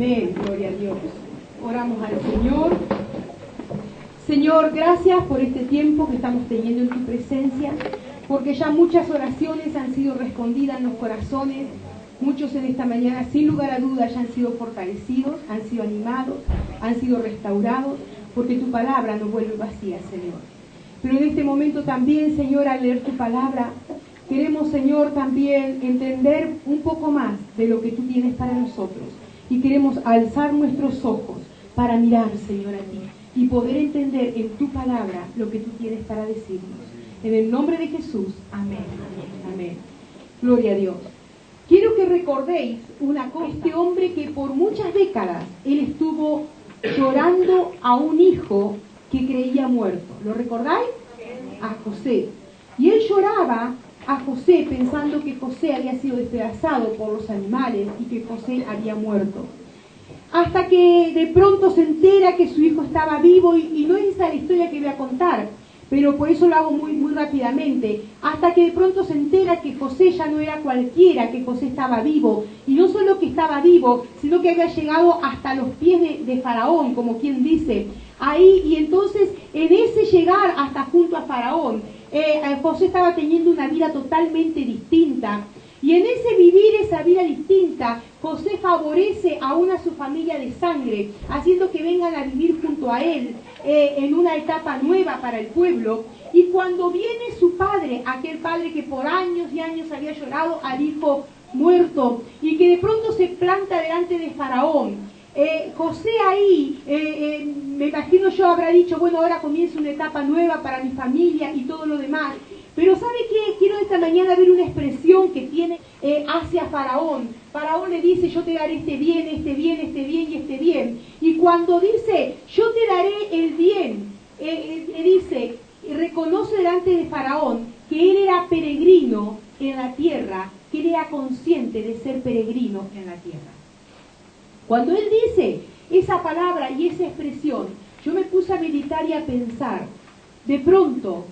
Amén, gloria a Dios. Oramos al Señor. Señor, gracias por este tiempo que estamos teniendo en tu presencia, porque ya muchas oraciones han sido respondidas en los corazones. Muchos en esta mañana, sin lugar a dudas, ya han sido fortalecidos, han sido animados, han sido restaurados, porque tu palabra no vuelve vacía, Señor. Pero en este momento también, Señor, al leer tu palabra, queremos, Señor, también entender un poco más de lo que tú tienes para nosotros. Y queremos alzar nuestros ojos para mirar, Señor, a ti y poder entender en tu palabra lo que tú tienes para decirnos. En el nombre de Jesús, amén, amén, amén. Gloria a Dios. Quiero que recordéis una cosa. Este hombre que por muchas décadas él estuvo llorando a un hijo que creía muerto. ¿Lo recordáis? A José. Y él lloraba a José pensando que José había sido despedazado por los animales y que José había muerto. Hasta que de pronto se entera que su hijo estaba vivo y no es esa la historia que voy a contar, pero por eso lo hago muy rápidamente. Hasta que de pronto se entera que José ya no era cualquiera, que José estaba vivo. Y no solo que estaba vivo, sino que había llegado hasta los pies de Faraón, como quien dice. Ahí, y entonces en ese llegar hasta junto a Faraón, José estaba teniendo una vida totalmente distinta. Y en ese vivir esa vida distinta, José favorece aún a su familia de sangre, haciendo que vengan a vivir junto a él en una etapa nueva para el pueblo. Y cuando viene su padre, aquel padre que por años y años había llorado al hijo muerto, y que de pronto se planta delante de Faraón, José ahí, me imagino yo, habrá dicho, bueno, ahora comienza una etapa nueva para mi familia y todo lo demás. Pero ¿sabe qué? Quiero esta mañana ver una expresión que tiene hacia Faraón. Faraón le dice, yo te daré este bien, este bien, este bien y este bien. Y cuando dice, yo te daré el bien, le dice, reconoce delante de Faraón que él era peregrino en la tierra, que él era consciente de ser peregrino en la tierra. Cuando él dice esa palabra y esa expresión, yo me puse a meditar y a pensar, de pronto,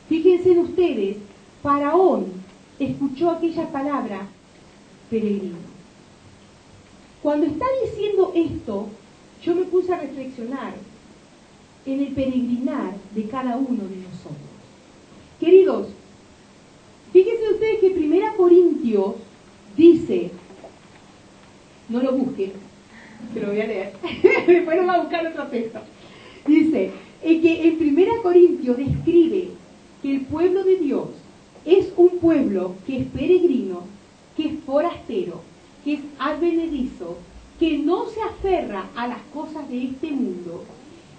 fíjense en ustedes, Faraón escuchó aquella palabra, peregrino. Cuando está diciendo esto, yo me puse a reflexionar en el peregrinar de cada uno de nosotros. Queridos, fíjense ustedes que 1 Corintios dice, no lo busquen, se lo voy a leer, después lo va a buscar otro texto. Dice, que en 1 Corintios describe que el pueblo de Dios es un pueblo que es peregrino, que es forastero, que es advenedizo, que no se aferra a las cosas de este mundo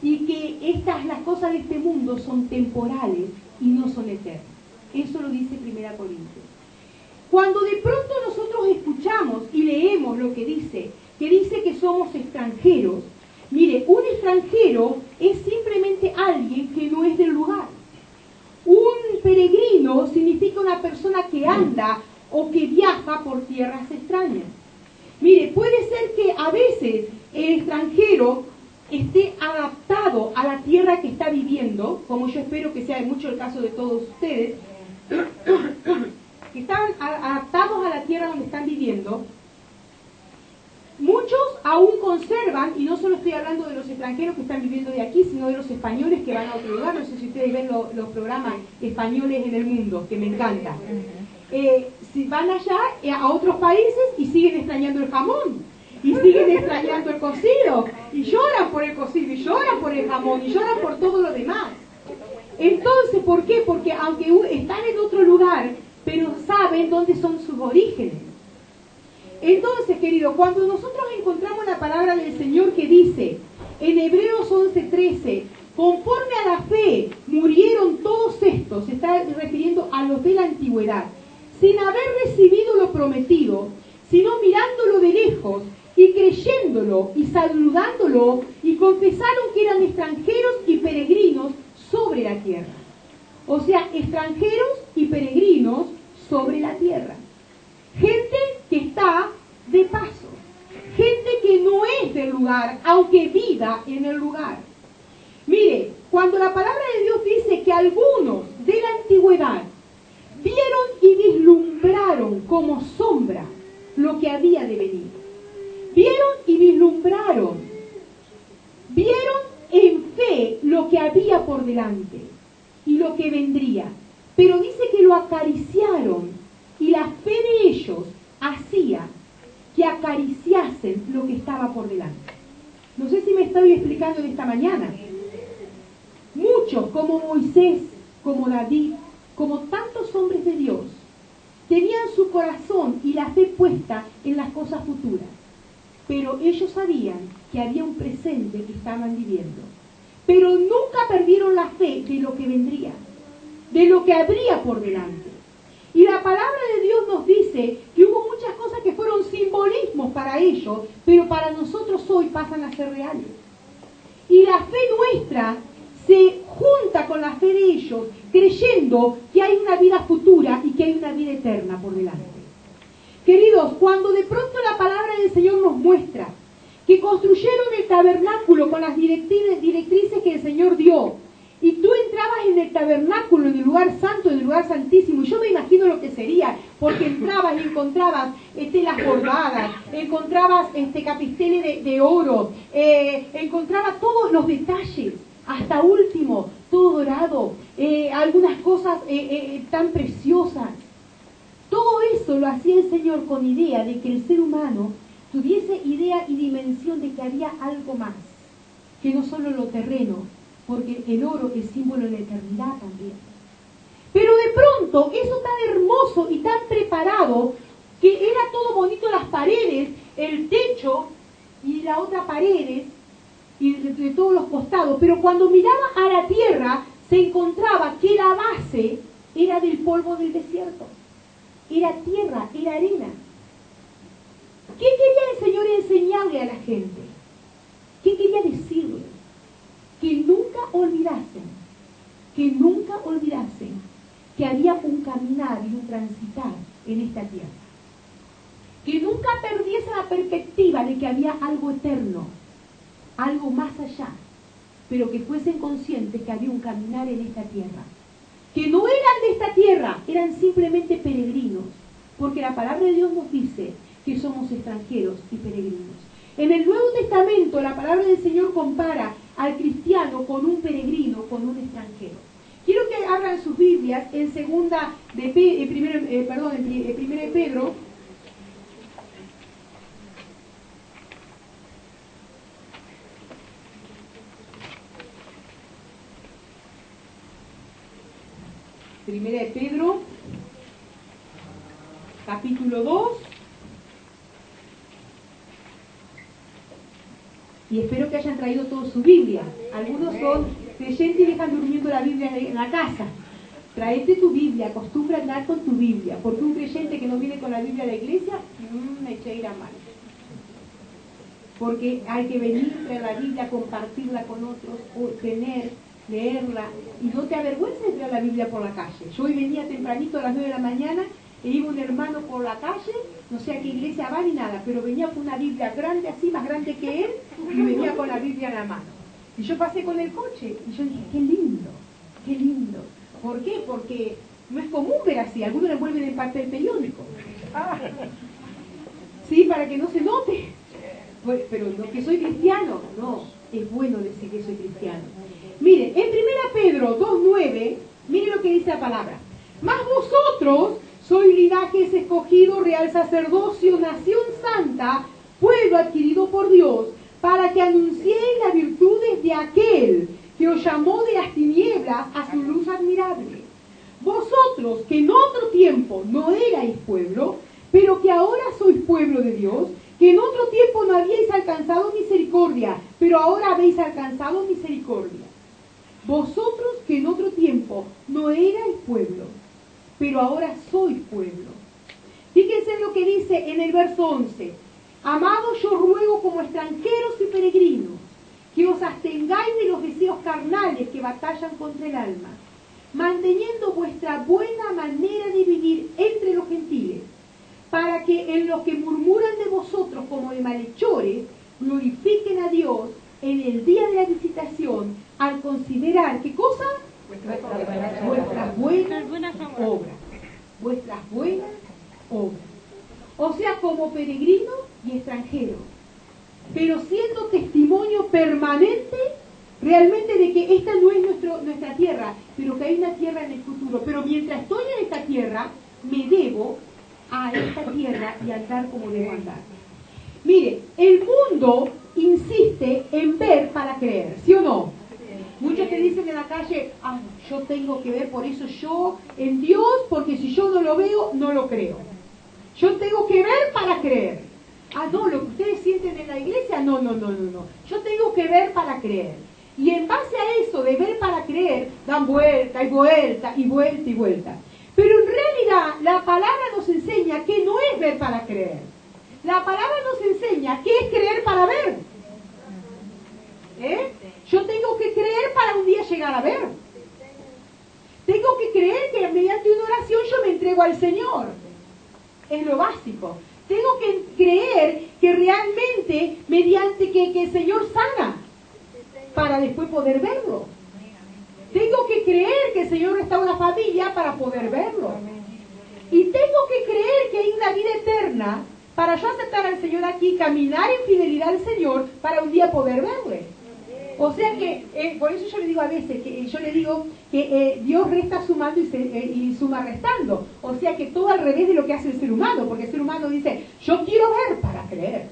y que las cosas de este mundo son temporales y no son eternas. Eso lo dice 1 Corintios. Cuando de pronto nosotros escuchamos y leemos lo que dice que somos extranjeros, mire, un extranjero es simplemente alguien que no es del lugar. Un peregrino significa una persona que anda o que viaja por tierras extrañas. Mire, puede ser que a veces el extranjero esté adaptado a la tierra que está viviendo, como yo espero que sea mucho el caso de todos ustedes, que están adaptados a la tierra donde están viviendo. Muchos aún conservan, y no solo estoy hablando de los extranjeros que están viviendo de aquí, sino de los españoles que van a otro lugar. No sé si ustedes ven los programas españoles en el mundo, que me encanta. Si van allá a otros países y siguen extrañando el jamón, y siguen extrañando el cocido, y lloran por el cocido, y lloran por el jamón, y lloran por todo lo demás. Entonces, ¿por qué? Porque aunque están en otro lugar, pero saben dónde son sus orígenes. Entonces, querido, cuando nosotros encontramos la palabra del Señor que dice, en Hebreos 11:13, conforme a la fe murieron todos estos, se está refiriendo a los de la antigüedad, sin haber recibido lo prometido, sino mirándolo de lejos y creyéndolo y saludándolo, y confesaron que eran extranjeros y peregrinos sobre la tierra. O sea, extranjeros y peregrinos sobre la tierra. Gente que está de paso, gente que no es del lugar, aunque viva en el lugar. Mire, cuando la palabra de Dios dice que algunos de la antigüedad vieron y vislumbraron como sombra lo que había de venir, vieron y vislumbraron delante y lo que vendría. Pero dice que lo acariciaron y la fe de ellos hacía que acariciasen lo que estaba por delante. No sé si me estoy explicando en esta mañana. Muchos, como Moisés, como David, como tantos hombres de Dios, tenían su corazón y la fe puesta en las cosas futuras. Pero ellos sabían que había un presente que estaban viviendo. Pero nunca perdieron la fe de lo que vendría, de lo que habría por delante. Y la palabra de Dios nos dice que hubo muchas cosas que fueron simbolismos para ellos, pero para nosotros hoy pasan a ser reales. Y la fe nuestra se junta con la fe de ellos, creyendo que hay una vida futura y que hay una vida eterna por delante. Queridos, cuando de pronto la palabra del Señor nos muestra que construyeron el tabernáculo con las directrices que el Señor dio, y tú entrabas en el tabernáculo, en el lugar santo, en el lugar santísimo, y yo me imagino lo que sería, porque entrabas y encontrabas telas bordadas, encontrabas capisteles de oro, encontrabas todos los detalles, hasta último, todo dorado, algunas cosas tan preciosas. Todo eso lo hacía el Señor con idea de que el ser humano tuviese idea y dimensión de que había algo más, que no solo lo terreno, porque el oro es símbolo de la eternidad también. Pero de pronto, eso tan hermoso y tan preparado, que era todo bonito, las paredes, el techo y la otra paredes, y de todos los costados, pero cuando miraba a la tierra, se encontraba que la base era del polvo del desierto. Era tierra, era arena. ¿Qué quería el Señor enseñarle a la gente? ¿Qué quería decirle? Que nunca olvidasen que había un caminar y un transitar en esta tierra. Que nunca perdiesen la perspectiva de que había algo eterno, algo más allá, pero que fuesen conscientes que había un caminar en esta tierra. Que no eran de esta tierra, eran simplemente peregrinos, porque la palabra de Dios nos dice que somos extranjeros y peregrinos. En el Nuevo Testamento la palabra del Señor compara al cristiano con un peregrino, con un extranjero. Quiero que abran sus Biblias en primera de Pedro. Primera de Pedro, capítulo 2. Y espero que hayan traído toda su Biblia. Algunos son creyentes y dejan durmiendo la Biblia en la casa. Traete tu Biblia, acostumbra a andar con tu Biblia, porque un creyente que no viene con la Biblia a la iglesia, me echa a ir a mal. Porque hay que venir, traer la Biblia, compartirla con otros, o leerla, y no te avergüences de traer la Biblia por la calle. Yo hoy venía tempranito a las 9 de la mañana, e iba un hermano por la calle, no sé a qué iglesia va ni nada, pero venía con una Biblia grande, así, más grande que él, y venía con la Biblia en la mano. Y yo pasé con el coche, y yo dije, qué lindo, qué lindo. ¿Por qué? Porque no es común ver así, algunos le envuelven en papel periódico. Sí, para que no se note. Pero no que soy cristiano, no, es bueno decir que soy cristiano. Miren, en 1 Pedro 2:9, miren lo que dice la palabra. Mas vosotros sois linajes escogido, real sacerdocio, nación santa, pueblo adquirido por Dios, para que anunciéis las virtudes de aquel que os llamó de las tinieblas a su luz admirable. Vosotros, que en otro tiempo no erais pueblo, pero que ahora sois pueblo de Dios, que en otro tiempo no habíais alcanzado misericordia, pero ahora habéis alcanzado misericordia. Vosotros que en otro tiempo no erais pueblo, pero ahora sois pueblo. Fíjense en lo que dice en el verso 11. Amados, yo ruego como extranjeros y peregrinos, que os abstengáis de los deseos carnales que batallan contra el alma, manteniendo vuestra buena manera de vivir entre los gentiles, para que en los que murmuran de vosotros como de malhechores, glorifiquen a Dios en el día de la visitación, al considerar, ¿qué cosa? Vuestras buenas obras. Vuestras buenas obras. O sea, como peregrino y extranjero, pero siendo testimonio permanente realmente de que esta no es nuestra tierra, pero que hay una tierra en el futuro. Pero mientras estoy en esta tierra, me debo a esta tierra y andar como debo andar. Mire, el mundo insiste en ver para creer, ¿sí o no? Muchos te dicen en la calle, yo tengo que ver, por eso yo en Dios, porque si yo no lo veo, no lo creo. Yo tengo que ver para creer. No, lo que ustedes sienten en la iglesia, no. Yo tengo que ver para creer. Y en base a eso de ver para creer, dan vuelta y vuelta y vuelta y vuelta. Pero en realidad la palabra nos enseña que no es ver para creer. La palabra nos enseña que es creer para ver. Yo tengo que creer para un día llegar a ver. Tengo que creer que mediante una oración yo me entrego al Señor. Es lo básico. Tengo que creer que realmente mediante que el Señor sana para después poder verlo. Tengo que creer que el Señor restaura una familia para poder verlo. Y tengo que creer que hay una vida eterna para yo aceptar al Señor aquí, caminar en fidelidad al Señor para un día poder verle. O sea que, por eso yo le digo a veces, que Dios resta sumando y suma restando. O sea que todo al revés de lo que hace el ser humano, porque el ser humano dice, yo quiero ver para creer.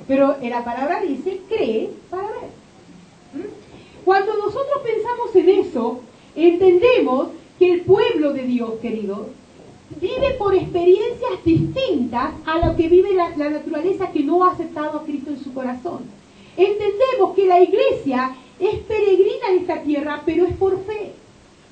Pero la palabra dice, cree para ver. Cuando nosotros pensamos en eso, entendemos que el pueblo de Dios, queridos, vive por experiencias distintas a lo que vive la naturaleza que no ha aceptado a Cristo en su corazón. Entendemos que la iglesia es peregrina en esta tierra, pero es por fe.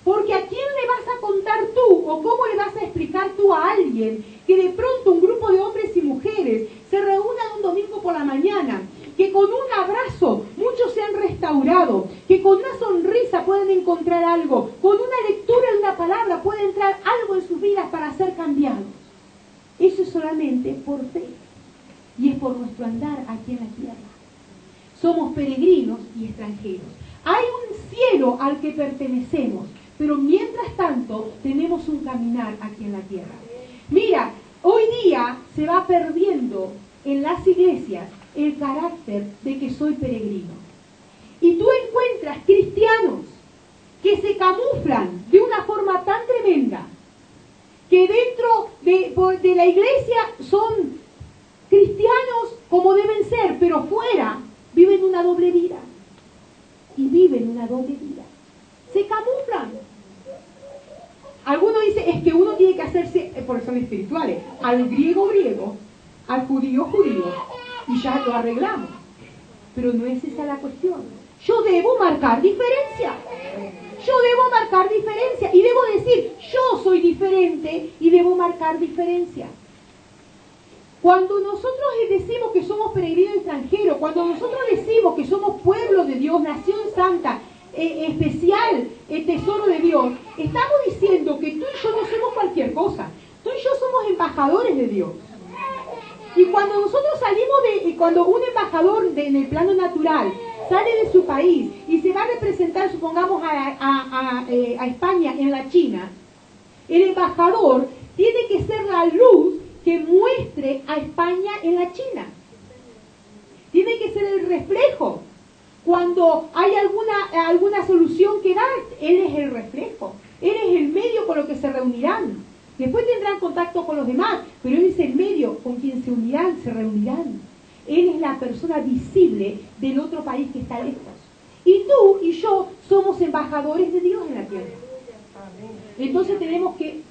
Porque ¿a quién le vas a contar tú o cómo le vas a explicar tú a alguien que de pronto un grupo de hombres y mujeres se reúnan un domingo por la mañana, que con un abrazo muchos se han restaurado, que con una sonrisa pueden encontrar algo, con una lectura de una palabra puede entrar algo en sus vidas para ser cambiados? Eso es solamente por fe y es por nuestro andar aquí en la tierra. Somos peregrinos y extranjeros. Hay un cielo al que pertenecemos, pero mientras tanto tenemos un caminar aquí en la tierra. Mira, hoy día se va perdiendo en las iglesias el carácter de que soy peregrino. Y tú encuentras cristianos que se camuflan de una forma tan tremenda, que dentro de la iglesia son cristianos como deben ser, pero fuera viven una doble vida. Y viven una doble vida. Se camuflan. Algunos dicen, es que uno tiene que hacerse, porque son espirituales, al griego, al judío, y ya lo arreglamos. Pero no es esa la cuestión. Yo debo marcar diferencia. Y debo decir, yo soy diferente y debo marcar diferencia. Cuando nosotros decimos que somos peregrinos extranjeros, cuando nosotros decimos que somos pueblo de Dios, nación santa, especial, tesoro de Dios, estamos diciendo que tú y yo no somos cualquier cosa. Tú y yo somos embajadores de Dios. Y cuando nosotros cuando un embajador en el plano natural sale de su país y se va a representar, supongamos, a España en la China, el embajador tiene que ser la luz que muestre a España en la China. Tiene que ser el reflejo. Cuando hay alguna solución que dar, él es el reflejo. Él es el medio con lo que se reunirán. Después tendrán contacto con los demás, pero él es el medio con quien se unirán, se reunirán. Él es la persona visible del otro país que está lejos. Y tú y yo somos embajadores de Dios en la tierra. Entonces tenemos que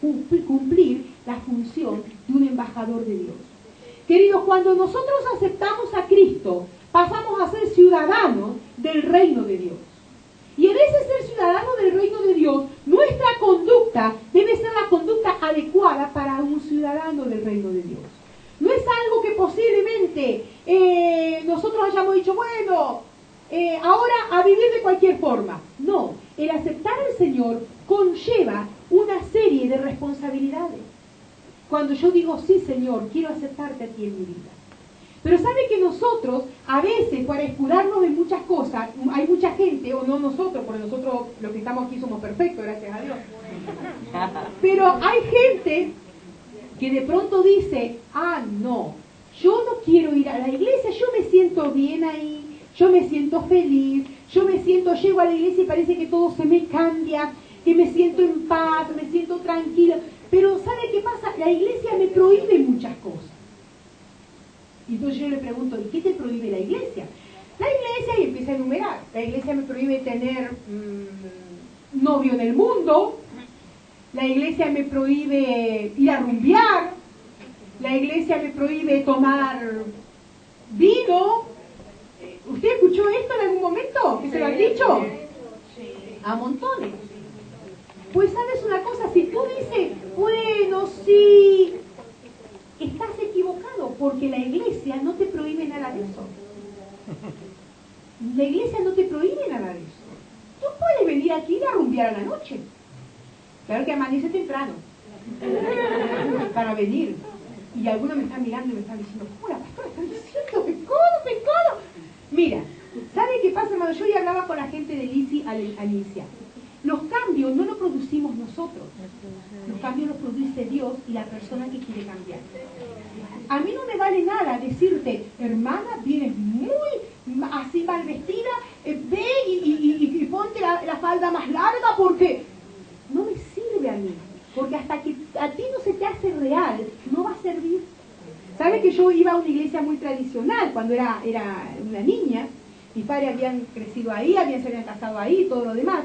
cumplir la función de un embajador de Dios. Queridos, cuando nosotros aceptamos a Cristo, pasamos a ser ciudadanos del reino de Dios. Y en ese ser ciudadano del reino de Dios, nuestra conducta debe ser la conducta adecuada para un ciudadano del reino de Dios. No es algo que posiblemente nosotros hayamos dicho, bueno, ahora a vivir de cualquier forma. No, el aceptar al Señor conlleva una serie de responsabilidades. Cuando yo digo, sí Señor, quiero aceptarte a ti en mi vida. Pero sabe que nosotros, a veces, para escudarnos de muchas cosas, hay mucha gente, o no nosotros, porque nosotros los que estamos aquí somos perfectos, gracias a Dios. Pero hay gente que de pronto dice, no, yo no quiero ir a la iglesia, yo me siento bien ahí, yo me siento feliz, Yo me siento, llego a la iglesia y parece que todo se me cambia, que me siento en paz, me siento tranquila. Pero ¿sabe qué pasa? La iglesia me prohíbe muchas cosas. Y entonces yo le pregunto, ¿y qué te prohíbe la iglesia? La iglesia, y empieza a enumerar, la iglesia me prohíbe tener novio en el mundo, la iglesia me prohíbe ir a rumbear, la iglesia me prohíbe tomar vino. ¿Usted escuchó esto en algún momento? ¿Que se lo han dicho? A montones. Pues sabes una cosa, si tú dices, bueno, sí, estás equivocado, porque la iglesia no te prohíbe nada de eso. La iglesia no te prohíbe nada de eso. Tú puedes venir aquí a rumbear a la noche. Claro que amanece temprano para venir. Y algunos me están mirando y me están diciendo, ¿cómo la pastora está diciendo? ¡Pecado! Mira, ¿sabe qué pasa, hermano? Yo ya hablaba con la gente de ICI al iniciar. Los cambios no los producimos nosotros. Los cambios los produce Dios y la persona que quiere cambiar. A mí no me vale nada decirte, hermana, vienes muy así mal vestida, ve y ponte la falda más larga, porque no me sirve a mí. Porque hasta que a ti no se te hace real, no va a servir. ¿Sabe que yo iba a una iglesia muy tradicional cuando era una niña? Mis padres habían crecido ahí, se habían casado ahí y todo lo demás.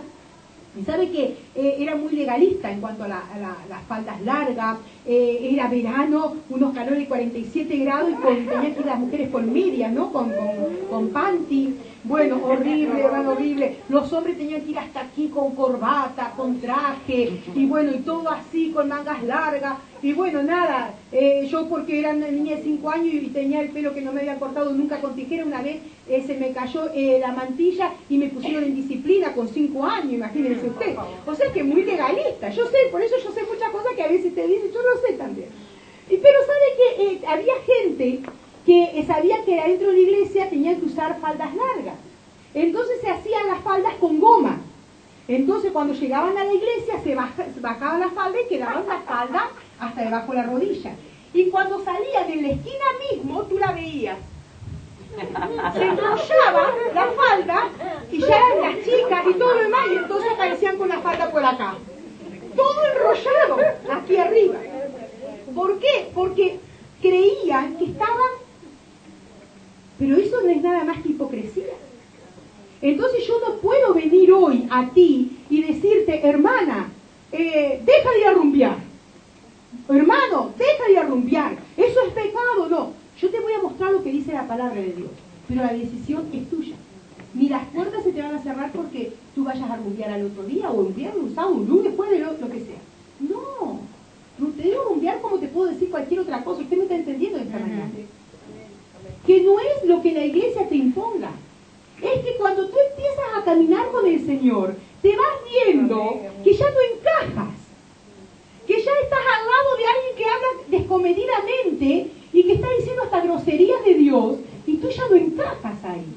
Y sabe que era muy legalista en cuanto a las faldas largas, era verano, unos calores de 47 grados y tenían que ir las mujeres con medias, ¿no? Con panty. Bueno, horrible, hermano, horrible. Los hombres tenían que ir hasta aquí con corbata, con traje, y bueno, y todo así, con mangas largas. Y bueno, nada, yo porque era una niña de 5 años y tenía el pelo que no me había cortado nunca con tijera, una vez se me cayó la mantilla y me pusieron en disciplina con 5 años, imagínense usted. O sea que muy legalista, yo sé, por eso yo sé muchas cosas que a veces te dicen, yo lo sé también. Pero sabe que había gente que sabía que adentro de la iglesia tenían que usar faldas largas. Entonces se hacían las faldas con goma. Entonces cuando llegaban a la iglesia se bajaban la falda y quedaban las faldas hasta debajo de la rodilla. Y cuando salían en la esquina mismo, tú la veías. Se enrollaba la falda y ya eran las chicas y todo lo demás, y entonces aparecían con la falda por acá. Todo enrollado aquí arriba. ¿Por qué? Porque creían que estaban... Pero eso no es nada más que hipocresía. Entonces yo no puedo venir hoy a ti y decirte, hermana, deja de ir a rumbear. Hermano, deja de ir a rumbear. Eso es pecado, no. Yo te voy a mostrar lo que dice la palabra de Dios. Pero la decisión es tuya. Ni las puertas se te van a cerrar porque tú vayas a rumbear al otro día, o un viernes, un sábado, un lunes, jueves, lo que sea. No. No te digo rumbear como te puedo decir cualquier otra cosa. Usted me está entendiendo esta mañana. Que no es lo que la iglesia te imponga. Es que cuando tú empiezas a caminar con el Señor, te vas viendo que ya no encajas, que ya estás al lado de alguien que habla descomedidamente y que está diciendo hasta groserías de Dios, y tú ya no encajas ahí.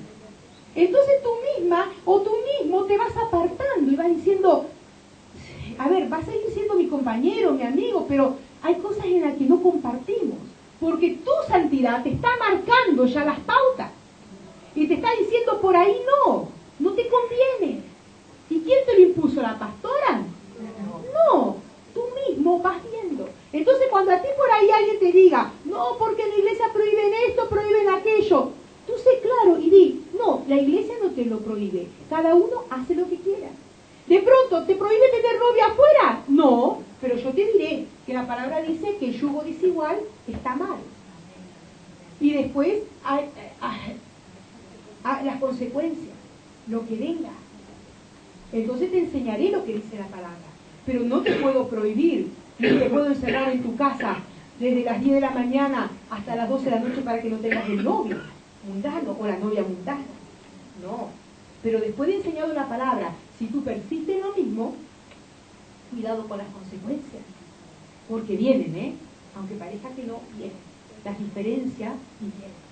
Entonces tú misma o tú mismo te vas apartando y vas diciendo, a ver, vas a seguir siendo mi compañero, mi amigo, pero hay cosas en las que no compartimos, porque tu santidad te está marcando ya las pautas. Y te está diciendo, por ahí no te conviene. ¿Y quién te lo impuso? ¿La pastora? No, tú mismo vas viendo. Entonces cuando a ti por ahí alguien te diga, no, porque en la iglesia prohíben esto, prohíben aquello, tú sé claro y di, no, la iglesia no te lo prohíbe. Cada uno hace lo que quiera. ¿De pronto te prohíbe tener novia afuera? No, pero yo te diré que la palabra dice que el yugo desigual está mal. Y después las consecuencias, lo que venga. Entonces te enseñaré lo que dice la palabra, pero no te puedo prohibir, ni te puedo encerrar en tu casa desde las 10 de la mañana hasta las 12 de la noche para que no tengas el novio mundano o la novia mundana. No, pero después de enseñado la palabra, si tú persistes en lo mismo, cuidado con las consecuencias, porque vienen, aunque parezca que no, vienen. Las diferencias vienen.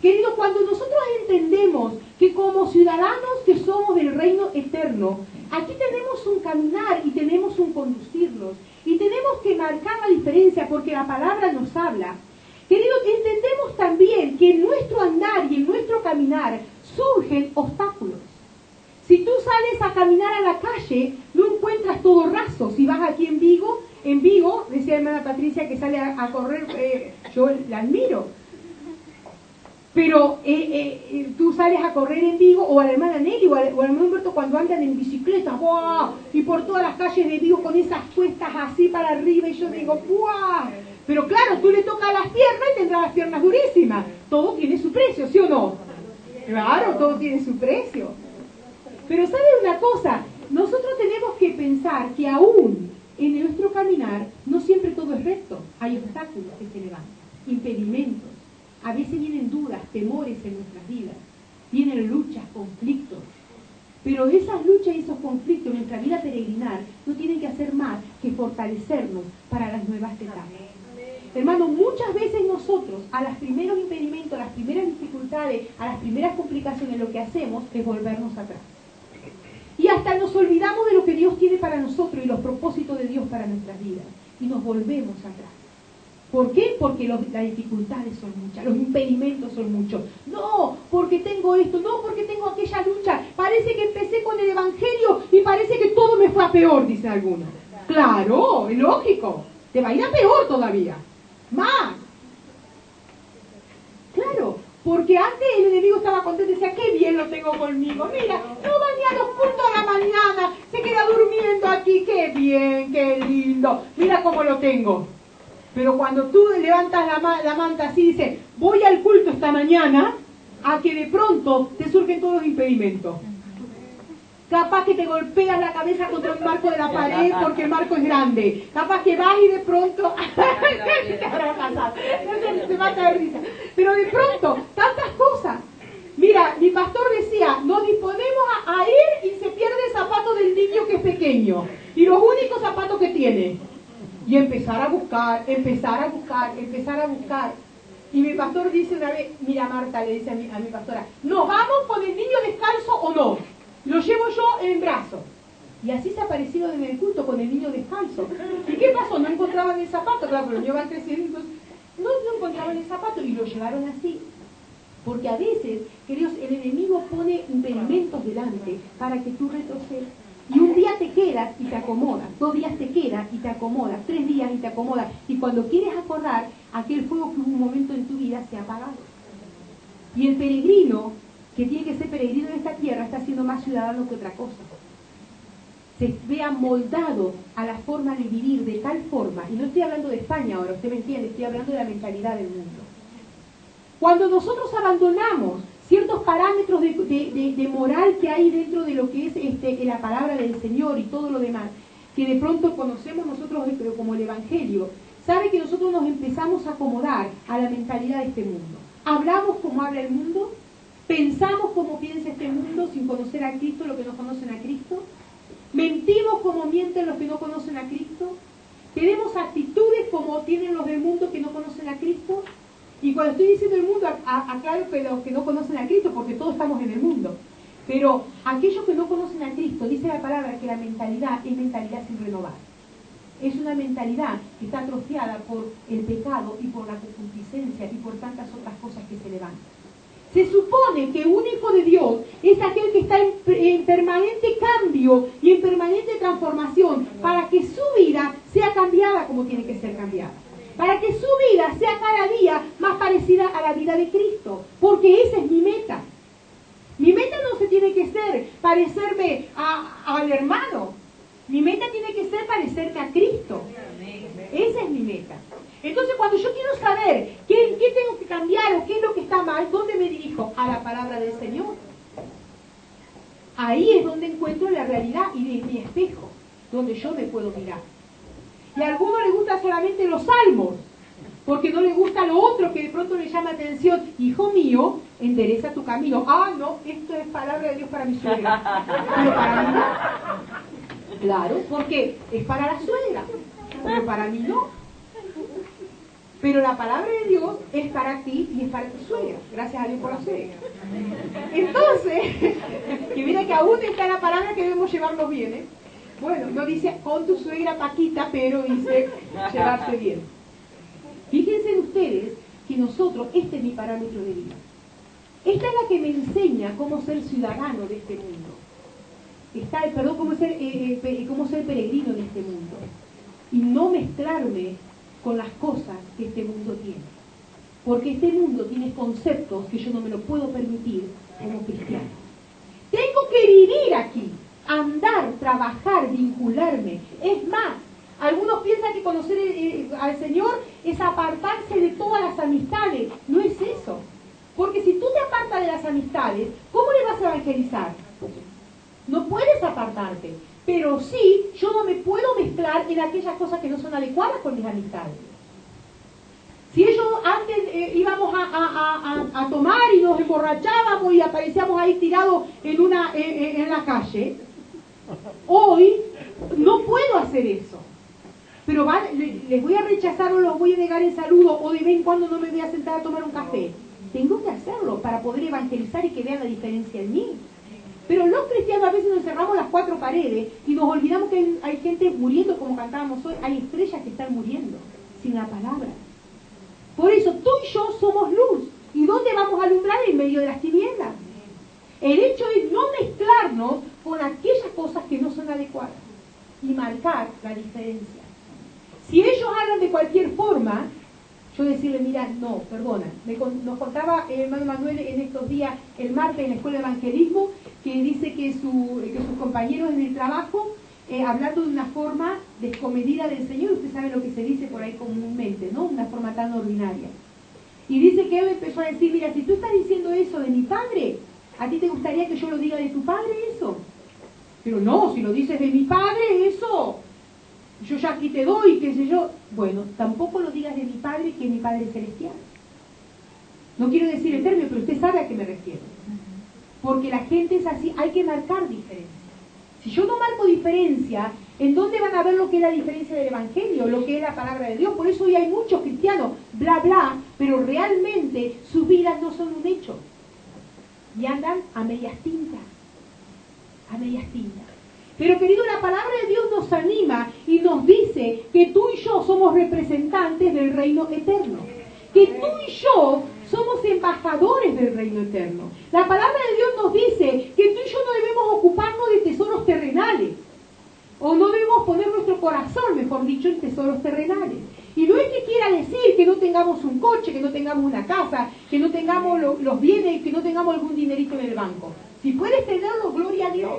Querido, cuando nosotros entendemos que como ciudadanos que somos del reino eterno, aquí tenemos un caminar y tenemos un conducirnos, y tenemos que marcar la diferencia porque la palabra nos habla. Querido, entendemos también que en nuestro andar y en nuestro caminar surgen obstáculos. tú sales a caminar a la calle, no encuentras todo raso. Si vas aquí en Vigo, decía la hermana Patricia que sale a correr, yo la admiro. Pero tú sales a correr en Vigo, o a la hermana Nelly, o al hermano Humberto cuando andan en bicicleta, ¡buah! Y por todas las calles de Vigo con esas cuestas así para arriba, y yo digo, ¡buah! Pero claro, tú le tocas las piernas y tendrás las piernas durísimas. Todo tiene su precio, ¿sí o no? Claro, todo tiene su precio. Pero ¿saben una cosa? Nosotros tenemos que pensar que aún en nuestro caminar no siempre todo es recto. Hay obstáculos que se levantan, impedimentos. A veces vienen dudas, temores en nuestras vidas. Vienen luchas, conflictos. Pero esas luchas y esos conflictos en nuestra vida peregrinar no tienen que hacer más que fortalecernos para las nuevas etapas. Hermano, muchas veces nosotros, a los primeros impedimentos, a las primeras dificultades, a las primeras complicaciones, lo que hacemos es volvernos atrás. Y hasta nos olvidamos de lo que Dios tiene para nosotros y los propósitos de Dios para nuestras vidas. Y nos volvemos atrás. ¿Por qué? Porque las dificultades son muchas, los impedimentos son muchos. No, porque tengo esto, no, porque tengo aquella lucha. Parece que empecé con el Evangelio y parece que todo me fue a peor, dicen algunos. Claro, es lógico. Te va a ir a peor todavía. Más. Claro, porque antes el enemigo estaba contento y decía, qué bien lo tengo conmigo. Mira, no va ni a los cultos a la mañana, se queda durmiendo aquí, qué bien, qué lindo. Mira cómo lo tengo. Pero cuando tú levantas la manta así y dices, voy al culto esta mañana, a que de pronto te surgen todos los impedimentos. Capaz que te golpeas la cabeza contra el marco de la pared porque el marco es grande. Capaz que vas y de pronto... te va a caer risa. Pero de pronto, tantas cosas. Mira, mi pastor decía, nos disponemos a ir y se pierde el zapato del niño que es pequeño. Y los únicos zapatos que tiene. Y empezar a buscar, empezar a buscar, empezar a buscar. Y mi pastor dice una vez, mira Marta, le dice a mi pastora, ¿nos vamos con el niño descalzo o no? Lo llevo yo en brazo. Y así se ha aparecido en el culto con el niño descalzo. ¿Y qué pasó? No encontraban el zapato, claro, pero los niños van creciendo, entonces no encontraban el zapato y lo llevaron así. Porque a veces, queridos, el enemigo pone impedimentos delante para que tú retrocedas. Y un día te quedas y te acomodas, 2 días te quedas y te acomodas, 3 días y te acomodas. Y cuando quieres acordar, aquel fuego que hubo un momento en tu vida se ha apagado. Y el peregrino, que tiene que ser peregrino en esta tierra, está siendo más ciudadano que otra cosa. Se ve amoldado a la forma de vivir de tal forma, y no estoy hablando de España ahora, usted me entiende, estoy hablando de la mentalidad del mundo. Cuando nosotros abandonamos ciertos parámetros de moral que hay dentro de lo que es la palabra del Señor y todo lo demás, que de pronto conocemos nosotros como el Evangelio, sabe que nosotros nos empezamos a acomodar a la mentalidad de este mundo. Hablamos como habla el mundo, pensamos como piensa este mundo sin conocer a Cristo, los que no conocen a Cristo, mentimos como mienten los que no conocen a Cristo, tenemos actitudes como tienen los del mundo que no conocen a Cristo. Y cuando estoy diciendo el mundo, aclaro que los que no conocen a Cristo, porque todos estamos en el mundo. Pero aquellos que no conocen a Cristo, dice la palabra que la mentalidad es mentalidad sin renovar. Es una mentalidad que está atrofiada por el pecado y por la concupiscencia y por tantas otras cosas que se levantan. Se supone que un hijo de Dios es aquel que está en permanente cambio y en permanente transformación para que su vida sea cambiada como tiene que ser cambiada. Para que su vida sea cada día más parecida a la vida de Cristo. Porque esa es mi meta. Mi meta no se tiene que ser parecerme al hermano. Mi meta tiene que ser parecerme a Cristo. Esa es mi meta. Entonces cuando yo quiero saber qué tengo que cambiar o qué es lo que está mal, ¿dónde me dirijo? A la palabra del Señor. Ahí es donde encuentro la realidad y de mi espejo, donde yo me puedo mirar. Y a algunos les gusta solamente los salmos, porque no les gusta lo otro que de pronto les llama atención. Hijo mío, endereza tu camino. Ah, no, esto es palabra de Dios para mi suegra. Pero para mí no. Claro, porque es para la suegra, pero para mí no. Pero la palabra de Dios es para ti y es para tu suegra. Gracias a Dios por la suegra. Entonces, que mira que aún está la palabra que debemos llevarnos bien, ¿eh? Bueno, no dice con tu suegra Paquita, pero dice llevarse bien. Fíjense ustedes que nosotros, este es mi parámetro de vida. Esta es la que me enseña cómo ser ciudadano de este mundo. cómo ser peregrino en este mundo y no mezclarme con las cosas que este mundo tiene. Porque este mundo tiene conceptos que yo no me lo puedo permitir como cristiano. Tengo que vivir aquí, andar, trabajar, vincularme. Es más, algunos piensan que conocer al Señor es apartarse de todas las amistades. No es eso. Porque si tú te apartas de las amistades, ¿cómo le vas a evangelizar? No puedes apartarte. Pero sí, yo no me puedo mezclar en aquellas cosas que no son adecuadas con mis amistades. Si ellos antes íbamos a tomar y nos emborrachábamos y aparecíamos ahí tirados en la calle, hoy no puedo hacer eso. Pero les voy a rechazar o los voy a negar el saludo o de vez en cuando no me voy a sentar a tomar un café. Tengo que hacerlo para poder evangelizar y que vean la diferencia en mí. Pero los cristianos a veces nos encerramos las cuatro paredes y nos olvidamos que hay gente muriendo, como cantábamos hoy, hay estrellas que están muriendo sin la palabra. Por eso tú y yo somos luz. ¿Y dónde vamos a alumbrar? En medio de las tinieblas. El hecho es no mezclarnos con aquellas cosas que no son adecuadas y marcar la diferencia. Si ellos hablan de cualquier forma, yo decirle, mira, no, perdona. Nos contaba hermano Manuel en estos días, el martes en la escuela de evangelismo, que dice que sus compañeros en el trabajo, hablando de una forma descomedida del Señor, usted sabe lo que se dice por ahí comúnmente, ¿no? Una forma tan ordinaria. Y dice que él empezó a decir, mira, si tú estás diciendo eso de mi padre, ¿a ti te gustaría que yo lo diga de tu padre eso? Pero no, si lo dices de mi padre, eso, yo ya aquí te doy, qué sé yo. Bueno, tampoco lo digas de mi padre, que es mi Padre Celestial. No quiero decir el término, pero usted sabe a qué me refiero. Porque la gente es así, hay que marcar diferencia. Si yo no marco diferencia, ¿en dónde van a ver lo que es la diferencia del Evangelio, lo que es la palabra de Dios? Por eso hoy hay muchos cristianos, bla, bla, pero realmente sus vidas no son un hecho. Y andan a medias tintas. A medias tintas. Pero querido, la palabra de Dios nos anima y nos dice que tú y yo somos representantes del reino eterno. Que tú y yo somos embajadores del reino eterno. La palabra de Dios nos dice que tú y yo no debemos ocuparnos de tesoros terrenales. O no debemos poner nuestro corazón, mejor dicho, en tesoros terrenales. Y no es que quiera decir que no tengamos un coche, que no tengamos una casa, que no tengamos los bienes, que no tengamos algún dinerito en el banco. Si puedes tenerlo, gloria a Dios.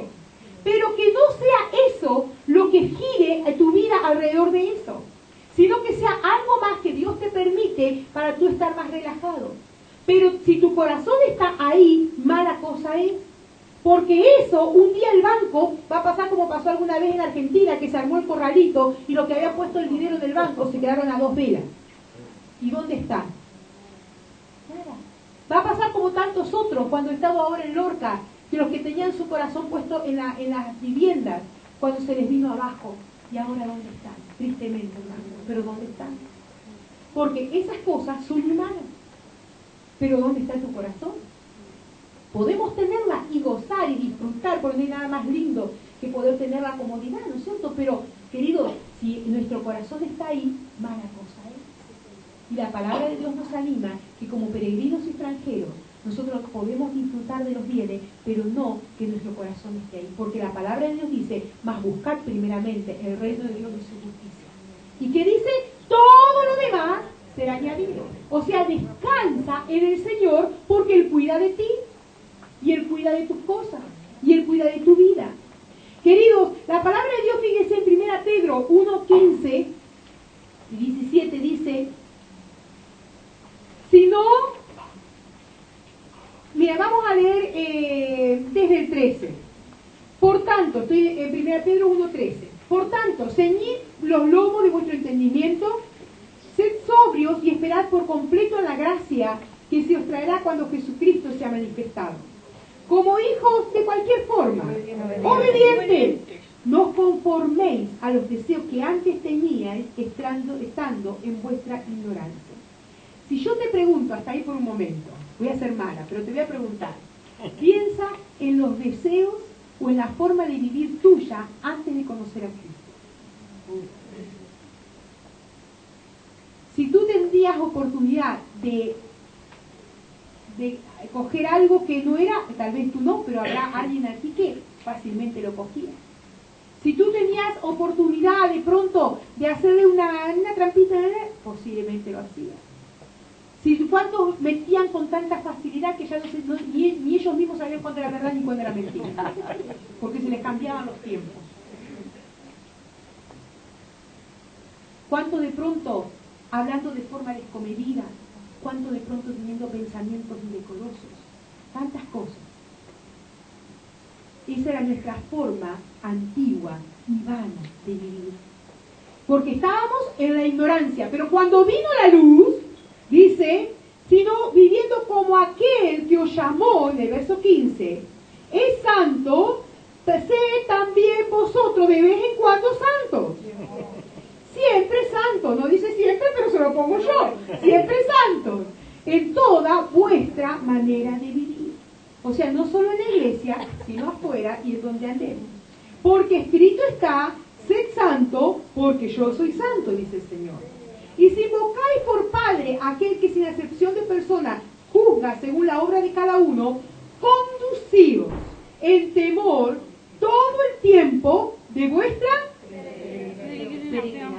Pero que no sea eso lo que gire a tu vida alrededor de eso, sino que sea algo más que Dios te permite para tú estar más relajado. Pero si tu corazón está ahí, mala cosa es. Porque eso, un día el banco va a pasar como pasó alguna vez en Argentina, que se armó el corralito y lo que había puesto el dinero del banco se quedaron a 2 velas. ¿Y dónde está? Nada. Va a pasar como tantos otros cuando he estado ahora en Lorca, que los que tenían su corazón puesto en las viviendas, cuando se les vino abajo. ¿Y ahora dónde están? Tristemente, hermano. ¿Pero dónde están? Porque esas cosas son humanas. ¿Pero dónde está tu corazón? Podemos tenerla y gozar y disfrutar, porque no hay nada más lindo que poder tener la comodidad, ¿no es cierto? Pero, querido, si nuestro corazón está ahí, mala cosa es. Y la palabra de Dios nos anima que como peregrinos extranjeros, nosotros podemos disfrutar de los bienes, pero no que nuestro corazón esté ahí. Porque la palabra de Dios dice, mas buscar primeramente el reino de Dios y su justicia. ¿Y qué dice? Todo lo demás será añadido. O sea, descansa en el Señor porque Él cuida de ti. Y Él cuida de tus cosas. Y Él cuida de tu vida. Queridos, la palabra de Dios, fíjense en 1 Pedro 1:15 y 17 dice, si no, mira, vamos a leer desde el 13. Por tanto, estoy en 1 Pedro 1:13. Por tanto, ceñid los lomos de vuestro entendimiento, sed sobrios y esperad por completo en la gracia que se os traerá cuando Jesucristo sea manifestado. Como hijos de cualquier forma, obedientes, no os conforméis a los deseos que antes teníais estando en vuestra ignorancia. Si yo te pregunto, hasta ahí por un momento, voy a ser mala, pero te voy a preguntar, piensa en los deseos o en la forma de vivir tuya antes de conocer a Cristo. Si tú tendrías oportunidad de coger algo que no era, tal vez tú no, pero habrá alguien aquí que fácilmente lo cogías. Si tú tenías oportunidad de pronto de hacerle una trampita, posiblemente lo hacías. Si cuántos metían con tanta facilidad que ya ni ellos mismos sabían cuándo era verdad ni cuándo era mentira, porque se les cambiaban los tiempos. ¿Cuánto de pronto hablando de forma descomedida? ¿Cuánto de pronto teniendo pensamientos indecorosos? Tantas cosas. Esa era nuestra forma antigua y vana de vivir. Porque estábamos en la ignorancia, pero cuando vino la luz, dice, sino viviendo como aquel que os llamó, en el verso 15, es santo, sé también vosotros de vez en cuando santos. Siempre santos, no dice siempre, pero se lo pongo yo, siempre santos, en toda vuestra manera de vivir. O sea, no solo en la iglesia, sino afuera y en donde andemos. Porque escrito está, sed santo, porque yo soy santo, dice el Señor. Y si invocáis por Padre aquel que sin excepción de persona juzga según la obra de cada uno, conducíos en temor todo el tiempo de vuestra peregrinación.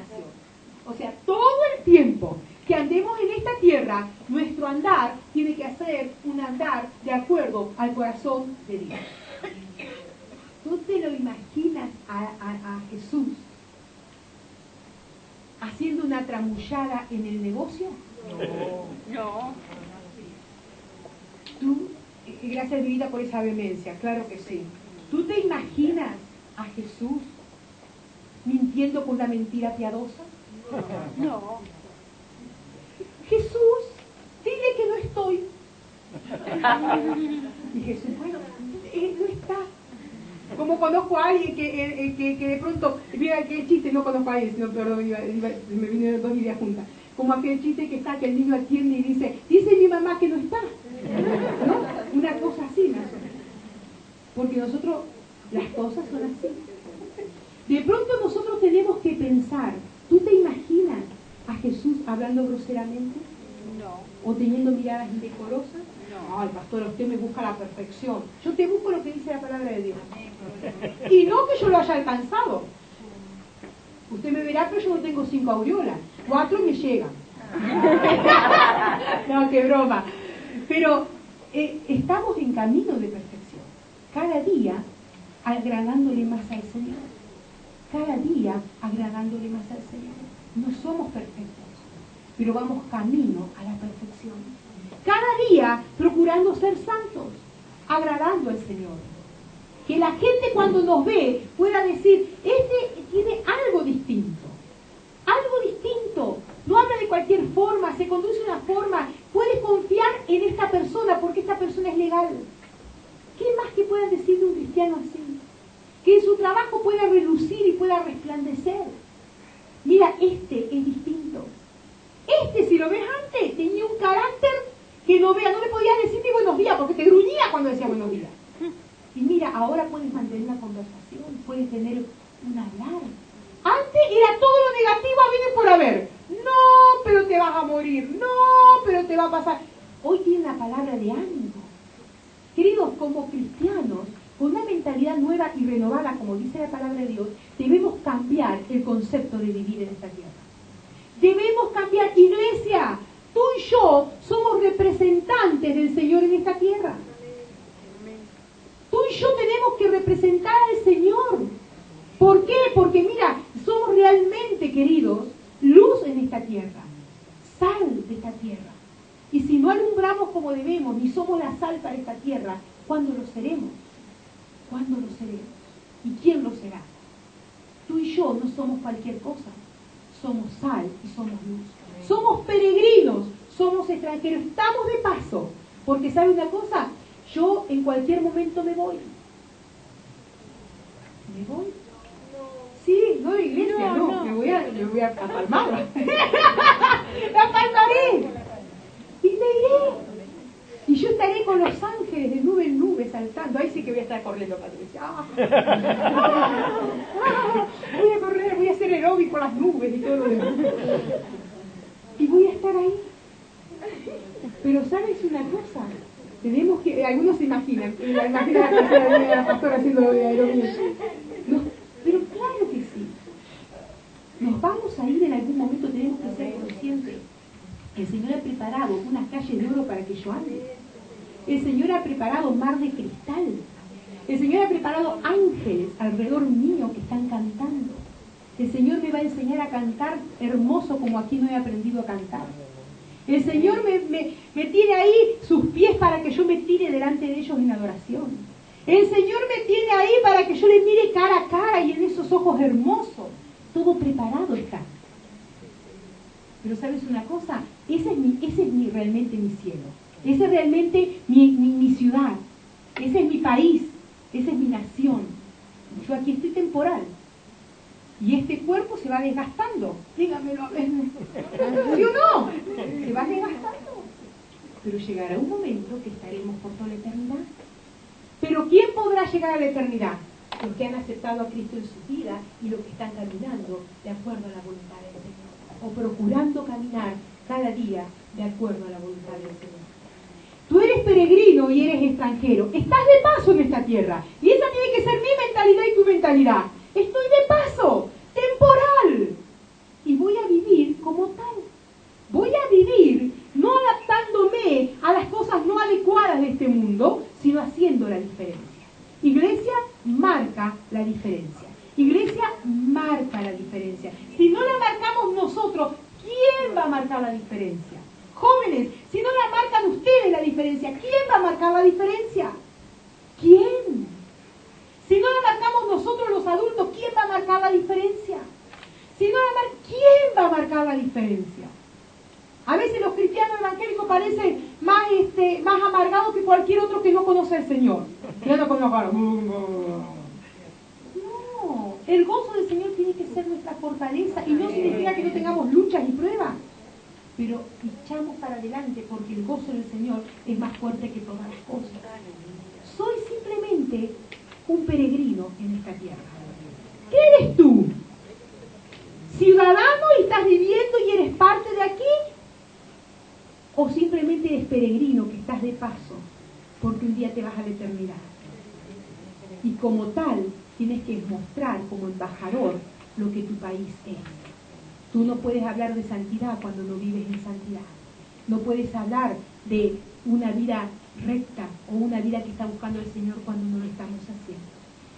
O sea, todo el tiempo que andemos en esta tierra, nuestro andar tiene que ser un andar de acuerdo al corazón de Dios. ¿Tú te lo imaginas a Jesús haciendo una tramullada en el negocio? No. Tú, gracias Divina por esa vehemencia, claro que sí. ¿Tú te imaginas a Jesús mintiendo con una mentira piadosa? No. Jesús, dile que no estoy. Y Jesús, bueno, no está. Como conozco a alguien que de pronto, mira aquel chiste, no conozco a alguien, sino, perdón, me vinieron dos ideas juntas. Como aquel chiste que está, que el niño atiende y dice mi mamá que no está. ¿No? Una cosa así, más o menos. Porque nosotros, las cosas son así. De pronto nosotros tenemos que pensar, ¿tú te imaginas a Jesús hablando groseramente? No. ¿O teniendo miradas indecorosas? No. Ay, pastora, usted me busca la perfección. Yo te busco lo que dice la palabra de Dios. Y no que yo lo haya alcanzado. Usted me verá, pero yo no tengo 5 aureolas. 4 me llegan. No, qué broma. Pero estamos en camino de perfección. Cada día agradándole más al Señor. Cada día agradándole más al Señor. No somos perfectos, pero vamos camino a la perfección. Cada día procurando ser santos, agradando al Señor. Que la gente cuando nos ve pueda decir, este tiene algo distinto. Algo distinto. No habla de cualquier forma, se conduce de una forma. Puedes confiar en esta persona porque esta persona es legal. ¿Qué más que puedan decir de un cristiano así? Que en su trabajo pueda relucir y pueda resplandecer. Mira, este es distinto. Este, si lo ves antes, tenía un carácter que no le podía decir ni buenos días, porque te gruñía cuando decía buenos días. Y mira, ahora puedes mantener una conversación, puedes tener un hablar. Antes era todo lo negativo a venir por haber. No, pero te vas a morir. No, pero te va a pasar. Hoy tiene una palabra de ánimo. Queridos, como cristianos, con una mentalidad nueva y renovada, como dice la palabra de Dios, debemos cambiar el concepto de vivir en esta tierra. Debemos cambiar. Iglesia, tú y yo somos representantes del Señor en esta tierra. Tú y yo tenemos que representar al Señor. ¿Por qué? Porque mira, somos realmente, queridos, luz en esta tierra, sal de esta tierra. Y si no alumbramos como debemos, ni somos la sal para esta tierra, ¿cuándo lo seremos? ¿Cuándo lo seremos? ¿Y quién lo será? Tú y yo no somos cualquier cosa. Somos sal y somos luz. Somos peregrinos, somos extranjeros, estamos de paso. Porque ¿sabe una cosa? Yo en cualquier momento me voy. ¿Me voy? Sí, no de iglesia, no. Me voy a palmar. La palmaré. Y me iré. Y yo estaré con los ángeles de nube en nube saltando. Ahí sí que voy a estar corriendo, Patricia. Voy a correr, voy a hacer aeróbico con las nubes y todo lo demás. Y voy a estar ahí. Pero ¿sabes una cosa? Tenemos que, algunos se imaginan la tercera de la pastora haciendo aerobías. No, pero claro que sí. Nos vamos a ir en algún momento, tenemos que ser conscientes. El Señor ha preparado una calle de oro para que yo ande. El Señor ha preparado mar de cristal. El Señor ha preparado ángeles alrededor mío que están cantando. El Señor me va a enseñar a cantar hermoso como aquí no he aprendido a cantar. El Señor me tiene ahí sus pies para que yo me tire delante de ellos en adoración. El Señor me tiene ahí para que yo le mire cara a cara y en esos ojos hermosos. Todo preparado está. Pero ¿sabes una cosa? Ese es realmente mi cielo. Ese es realmente mi ciudad. Ese es mi país. Esa es mi nación. Yo aquí estoy temporal. Y este cuerpo se va desgastando. Dígamelo a ver. ¿Sí o no? Se va desgastando. Pero llegará un momento que estaremos por toda la eternidad. Pero ¿quién podrá llegar a la eternidad? Los que han aceptado a Cristo en su vida y los que están caminando de acuerdo a la voluntad del Señor. O procurando caminar cada día de acuerdo a la voluntad del Señor. Tú eres peregrino y eres extranjero. Estás de paso en esta tierra. Y esa tiene que ser mi mentalidad y tu mentalidad. Estoy de paso, temporal. Y voy a vivir como tal. Voy a vivir no adaptándome a las cosas no adecuadas de este mundo, sino haciendo la diferencia. Iglesia marca la diferencia. Iglesia marca la diferencia. Si no la marcamos nosotros, ¿quién va a marcar la diferencia? Jóvenes, si no la marcan ustedes la diferencia, ¿quién va a marcar la diferencia? ¿Quién? Si no la marcamos nosotros los adultos, ¿quién va a marcar la diferencia? Si no la ¿quién va a marcar la diferencia? A veces los cristianos evangélicos parecen más amargados que cualquier otro que no conoce al Señor. No, el gozo del Señor tiene que ser nuestra fortaleza y no significa que no tengamos luchas y pruebas. Pero echamos para adelante porque el gozo del Señor es más fuerte que todas las cosas. Soy simplemente un peregrino en esta tierra. ¿Qué eres tú? ¿Ciudadano y estás viviendo y eres parte de aquí? ¿O simplemente eres peregrino que estás de paso porque un día te vas a la eternidad? Y como tal, tienes que mostrar como embajador lo que tu país es. Tú no puedes hablar de santidad cuando no vives en santidad. No puedes hablar de una vida recta o una vida que está buscando el Señor cuando no lo estamos haciendo.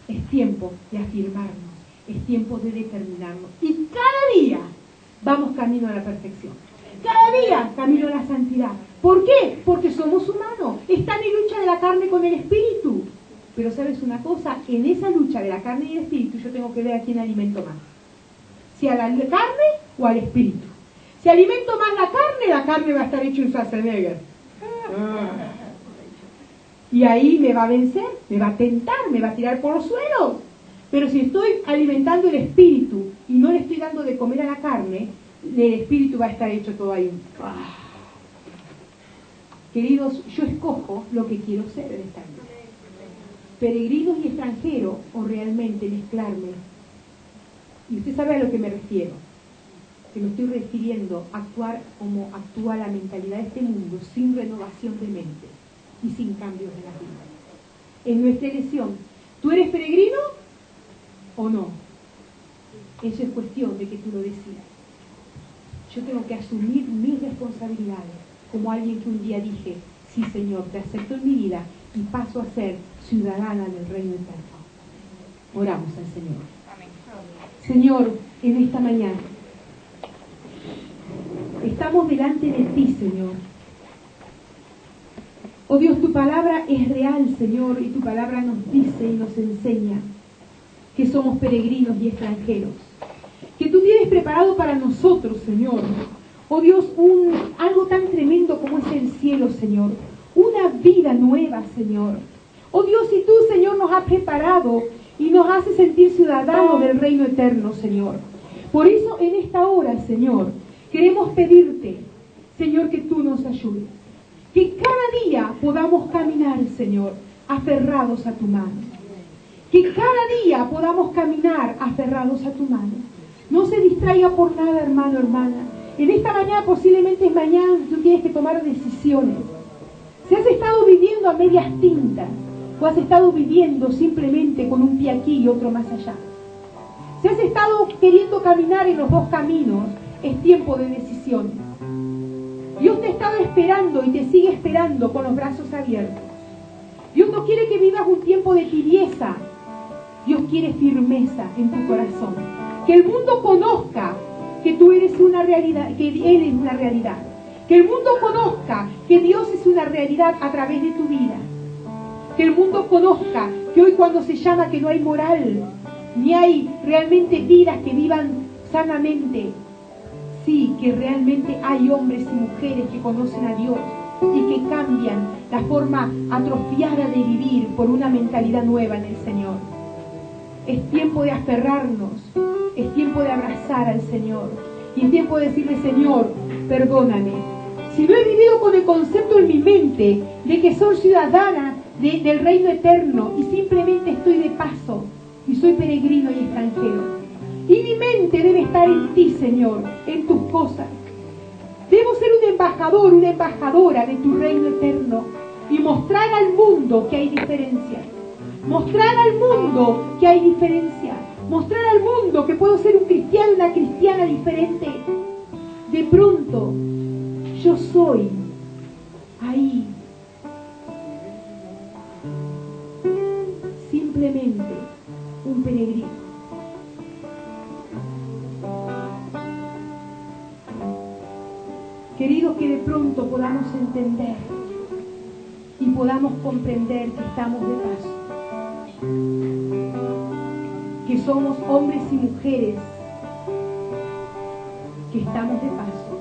Es tiempo de afirmarnos, es tiempo de determinarnos. Y cada día vamos camino a la perfección. Cada día camino a la santidad. ¿Por qué? Porque somos humanos. Está en lucha de la carne con el espíritu. Pero ¿sabes una cosa? En esa lucha de la carne y el espíritu yo tengo que ver a quién alimento más. Si a la carne o al espíritu. Si alimento más la carne va a estar hecho un Schwarzenegger. Y ahí me va a vencer, me va a tentar, me va a tirar por los suelos. Pero si estoy alimentando el espíritu y no le estoy dando de comer a la carne, el espíritu va a estar hecho todo ahí. Queridos, yo escojo lo que quiero ser en esta vida. Peregrinos y extranjeros, o realmente mezclarme. Y usted sabe a lo que me refiero. Que me estoy refiriendo a actuar como actúa la mentalidad de este mundo, sin renovación de mente y sin cambios de la vida. En nuestra elección, ¿tú eres peregrino o no? Eso es cuestión de que tú lo decidas. Yo tengo que asumir mis responsabilidades como alguien que un día dije, sí Señor, te acepto en mi vida y paso a ser ciudadana del reino eterno. Oramos al Señor. Señor, en esta mañana estamos delante de ti, Señor. Oh Dios, tu palabra es real, Señor, y tu palabra nos dice y nos enseña que somos peregrinos y extranjeros. Que tú tienes preparado para nosotros, Señor, oh Dios, algo tan tremendo como es el cielo, Señor. Una vida nueva, Señor. Oh Dios, y tú, Señor, nos has preparado y nos hace sentir ciudadanos del reino eterno, Señor. Por eso, en esta hora, Señor, queremos pedirte, Señor, que tú nos ayudes. Que cada día podamos caminar, Señor, aferrados a tu mano. Que cada día podamos caminar aferrados a tu mano. No se distraiga por nada, hermano, hermana. En esta mañana, posiblemente es mañana, tú tienes que tomar decisiones. Si has estado viviendo a medias tintas, o has estado viviendo simplemente con un pie aquí y otro más allá. Si has estado queriendo caminar en los dos caminos, es tiempo de decisiones. Dios te ha estado esperando y te sigue esperando con los brazos abiertos. Dios no quiere que vivas un tiempo de tibieza. Dios quiere firmeza en tu corazón. Que el mundo conozca que tú eres una realidad, que Él es una realidad. Que el mundo conozca que Dios es una realidad a través de tu vida. Que el mundo conozca que hoy, cuando se llama que no hay moral, ni hay realmente vidas que vivan sanamente, sí, que realmente hay hombres y mujeres que conocen a Dios y que cambian la forma atrofiada de vivir por una mentalidad nueva en el Señor. Es tiempo de aferrarnos, es tiempo de abrazar al Señor y es tiempo de decirle: Señor, perdóname. Si no he vivido con el concepto en mi mente de que soy ciudadana del reino eterno y simplemente estoy de paso y soy peregrino y extranjero. Y mi mente debe estar en ti, Señor, en tus cosas. Debo ser un embajador, una embajadora de tu reino eterno y mostrar al mundo que hay diferencia. Mostrar al mundo que hay diferencia. Mostrar al mundo que puedo ser un cristiano, una cristiana diferente. De pronto, yo soy ahí simplemente un peregrino. Queridos, que de pronto podamos entender y podamos comprender que estamos de paso, que somos hombres y mujeres que estamos de paso.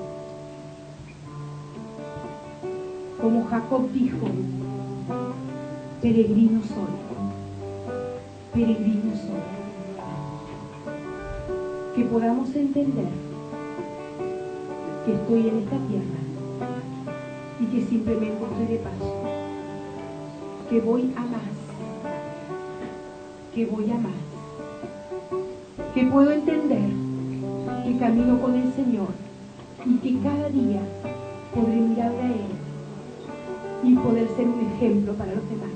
Como Jacob dijo: peregrino soy, peregrino soy. Que podamos entender que estoy en esta tierra y que simplemente estoy de paso, que voy a más, que voy a más, que puedo entender que camino con el Señor y que cada día podré mirarle a Él y poder ser un ejemplo para los demás.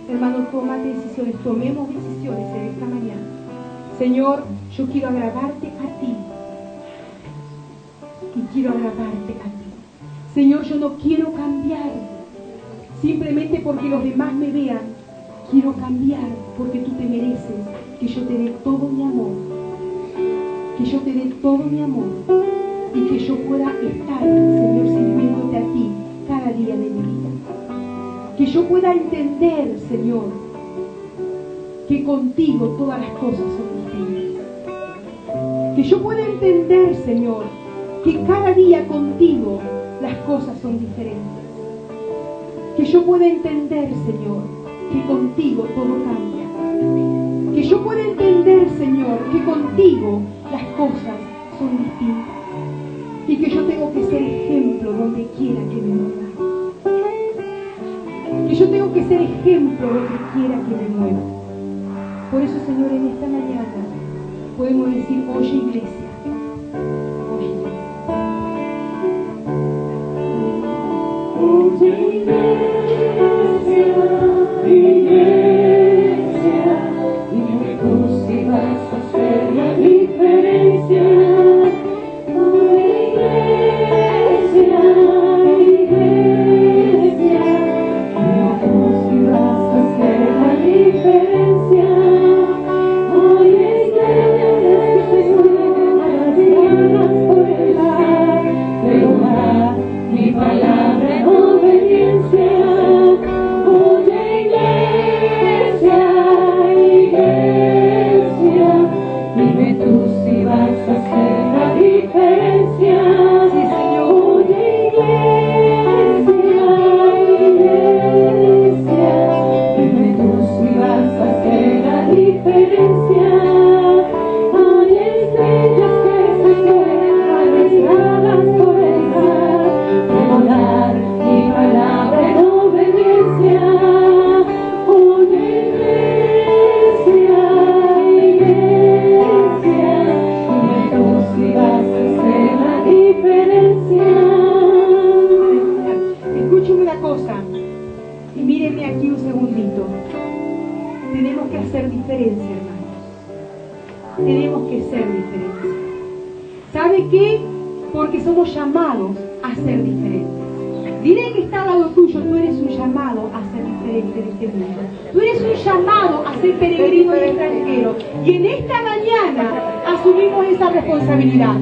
Hermano, toma decisiones, tomemos decisiones en esta mañana. Señor, yo quiero agradarte a ti y quiero agradarte a ti. Señor, yo no quiero cambiar simplemente porque los demás me vean. Quiero cambiar porque tú te mereces que yo te dé todo mi amor, que yo te dé todo mi amor y que yo pueda estar, Señor, sirviéndote a ti cada día de mi vida. Que yo pueda entender, Señor, que contigo todas las cosas son distintas. Que yo pueda entender, Señor, que cada día contigo las cosas son diferentes. Que yo pueda entender, Señor, que contigo todo cambia. Que yo pueda entender, Señor, que contigo las cosas son distintas. Y que yo tengo que ser ejemplo donde quiera que me mueva. Que yo tengo que ser ejemplo donde quiera que me mueva. Por eso, Señor, en esta mañana podemos decir: oye, iglesia, oye, iglesia, dime tú si vas a hacer la diferencia. Oh, iglesia, iglesia, dime tú si vas a hacer la diferencia. Oh, iglesia, las ganas por el mar, pero da mi palabra en obediencia. Oye, iglesia, iglesia, dime tú si vas a hacer la diferencia. Sí, Señor. Oye, iglesia, iglesia, dime tú si vas a hacer la diferencia. Hay estrellas que se quedan arriesgadas por el mar, pero dar mi palabra en obediencia. Oye, iglesia, iglesia, dime tú si vas a hacer la diferencia. Escúchame una cosa. Y mírenme aquí un segundito. Tenemos que hacer diferencia, hermanos. Tenemos que ser diferencia. ¿Sabe qué? Porque somos llamados a ser diferentes. Dile que está al lado tuyo, tú eres un llamado a ser diferente en este mundo. Tú eres un llamado a ser peregrino y extranjero. Y en esta mañana asumimos esa responsabilidad.